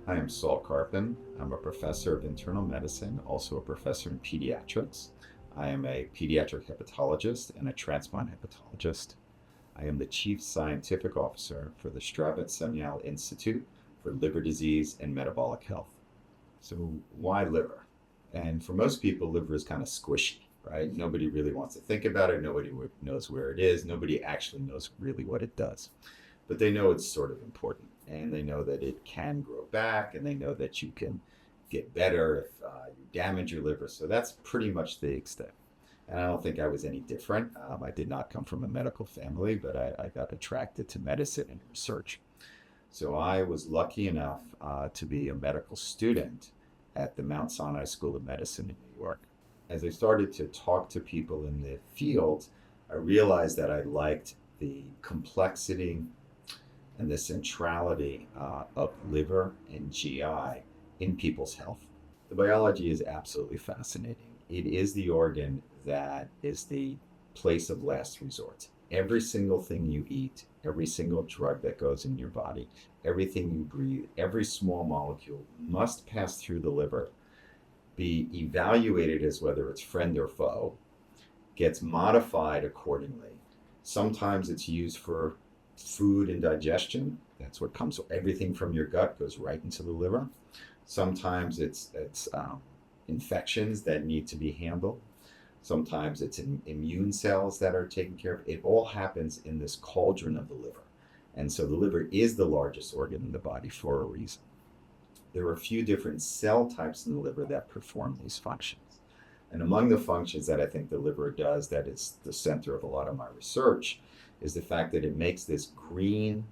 Hi, I'm Saul Karpen. I'm a professor of internal medicine, also a professor in pediatrics. I am a pediatric hepatologist and a transplant hepatologist. I am the chief scientific officer for the Stravitz-Sanyal Institute for liver disease and metabolic health. So why liver? And for most people, liver is kind of squishy, right? Nobody really wants to think about it. Nobody knows where it is. Nobody actually knows really what it does. But they know it's sort of important, and they know that it can grow back, and they know that you can get better if you damage your liver. So that's pretty much the extent. And I don't think I was any different. I did not come from a medical family, but I got attracted to medicine and research. So I was lucky enough to be a medical student at the Mount Sinai School of Medicine in New York. As I started to talk to people in the field, I realized that I liked the complexity and the centrality of liver and GI in people's health. The biology is absolutely fascinating. It is the organ that is the place of last resort. Every single thing you eat, every single drug that goes in your body, everything you breathe, every small molecule must pass through the liver, be evaluated as whether it's friend or foe, gets modified accordingly. Sometimes it's used for food and digestion. That's what comes. Everything from your gut goes right into the liver. Sometimes it's infections that need to be handled. Sometimes it's immune cells that are taken care of. It all happens in this cauldron of the liver. And so the liver is the largest organ in the body for a reason. There are a few different cell types in the liver that perform these functions. And among the functions that I think the liver does, that is the center of a lot of my research, is the fact that it makes this green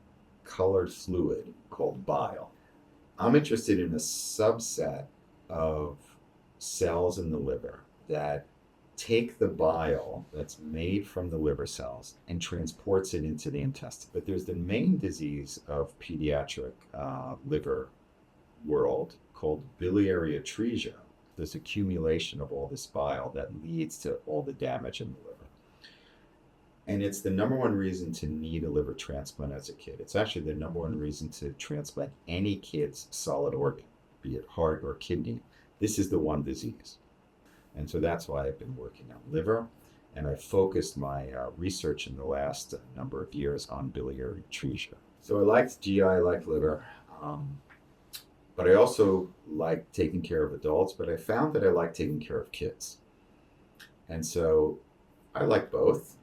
colored fluid called bile. I'm interested in a subset of cells in the liver that take the bile that's made from the liver cells and transports it into the intestine. But there's the main disease of pediatric liver world called biliary atresia. This accumulation of all this bile that leads to all the damage in the liver. And it's the number one reason to need a liver transplant as a kid. It's actually the number one reason to transplant any kid's solid organ, be it heart or kidney. This is the one disease. And so that's why I've been working on liver. And I focused my research in the last number of years on biliary atresia. So I liked GI, I liked liver. But I also like taking care of adults, but I found that I like taking care of kids. And so I like both.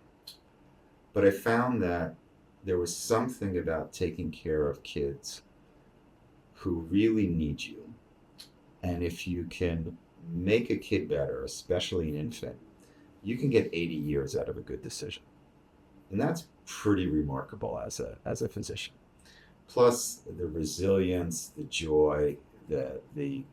But I found that there was something about taking care of kids who really need you. And if you can make a kid better, especially an infant, you can get 80 years out of a good decision. And that's pretty remarkable as a physician. Plus the resilience, the joy, the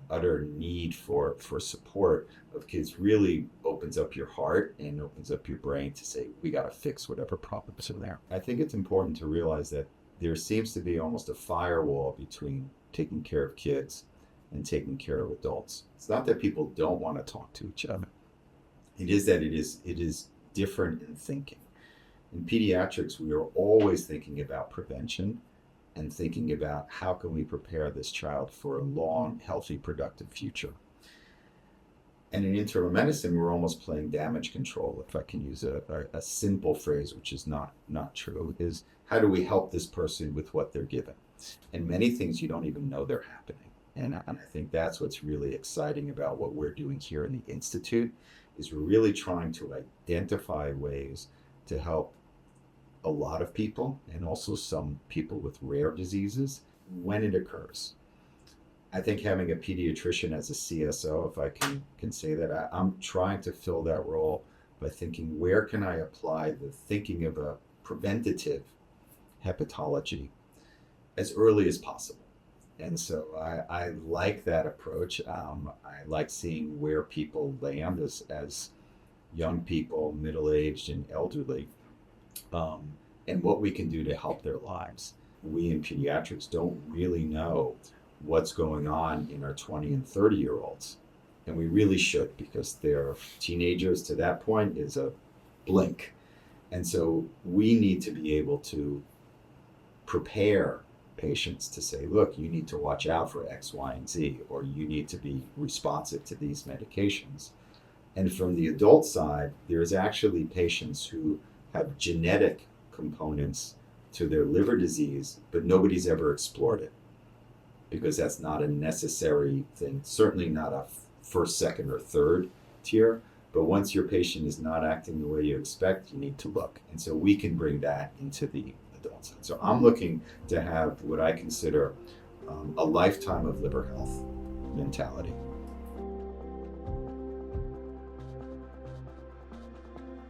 utter need for support of kids really opens up your heart and opens up your brain to say, we got to fix whatever problems are there. I think it's important to realize that there seems to be almost a firewall between taking care of kids and taking care of adults. It's not that people don't want to talk to each other. It is that it is different in thinking. In pediatrics, we are always thinking about prevention and thinking about how can we prepare this child for a long, healthy, productive future. And in internal medicine, we're almost playing damage control, if I can use a simple phrase, which is not true, is how do we help this person with what they're given? And many things you don't even know they're happening. And I think that's what's really exciting about what we're doing here in the Institute, is we're really trying to identify ways to help a lot of people, and also some people with rare diseases, when it occurs. I think having a pediatrician as a CSO, if I can say that, I'm trying to fill that role by thinking, where can I apply the thinking of a preventative hepatology as early as possible? And so I like that approach. I like seeing where people land as young people, middle-aged and elderly, and what we can do to help their lives. We in pediatrics don't really know what's going on in our 20 and 30-year-olds. And we really should, because they're teenagers. To that point is a blink. And so we need to be able to prepare patients to say, look, you need to watch out for X, Y, and Z, or you need to be responsive to these medications. And from the adult side, there's actually patients who have genetic components to their liver disease, but nobody's ever explored it because that's not a necessary thing, certainly not a first, second, or third tier. But once your patient is not acting the way you expect, you need to look. And so we can bring that into the adult side. So I'm looking to have what I consider a lifetime of liver health mentality.